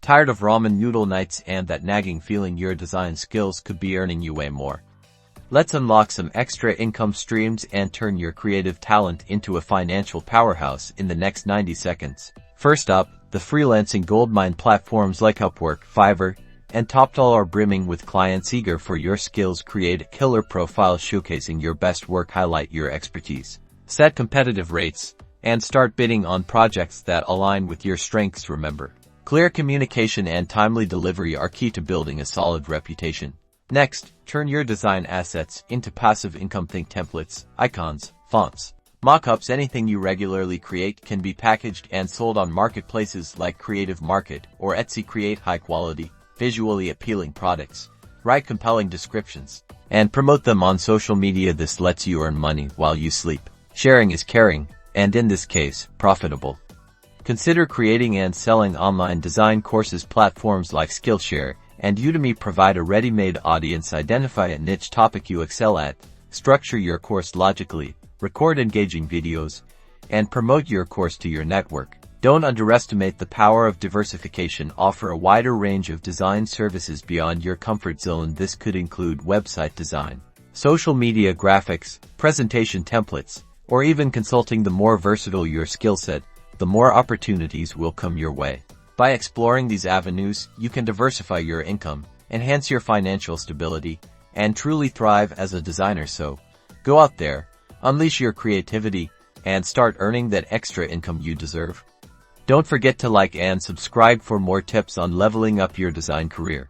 Tired of ramen noodle nights and that nagging feeling your design skills could be earning you way more? Let's unlock some extra income streams and turn your creative talent into a financial powerhouse in the next 90 seconds. First up, the freelancing goldmine platforms like Upwork, Fiverr, and TopDoll are brimming with clients eager for your skills. Create a killer profile showcasing your best work, highlight your expertise, set competitive rates, and start bidding on projects that align with your strengths. Remember, clear communication and timely delivery are key to building a solid reputation. Next, turn your design assets into passive income. Think templates, icons, fonts, mock-ups. Anything you regularly create can be packaged and sold on marketplaces like Creative Market or Etsy. Create high-quality, visually appealing products, write compelling descriptions, and promote them on social media. This lets you earn money while you sleep. Sharing is caring, and in this case, profitable. Consider creating and selling online design courses. Platforms like Skillshare and Udemy provide a ready-made audience. Identify a niche topic you excel at, structure your course logically, record engaging videos, and promote your course to your network. Don't underestimate the power of diversification. Offer a wider range of design services beyond your comfort zone. This could include website design, social media graphics, presentation templates, or even consulting. The more versatile your skill set, the more opportunities will come your way. By exploring these avenues, you can diversify your income, enhance your financial stability, and truly thrive as a designer. So, go out there, unleash your creativity, and start earning that extra income you deserve. Don't forget to like and subscribe for more tips on leveling up your design career.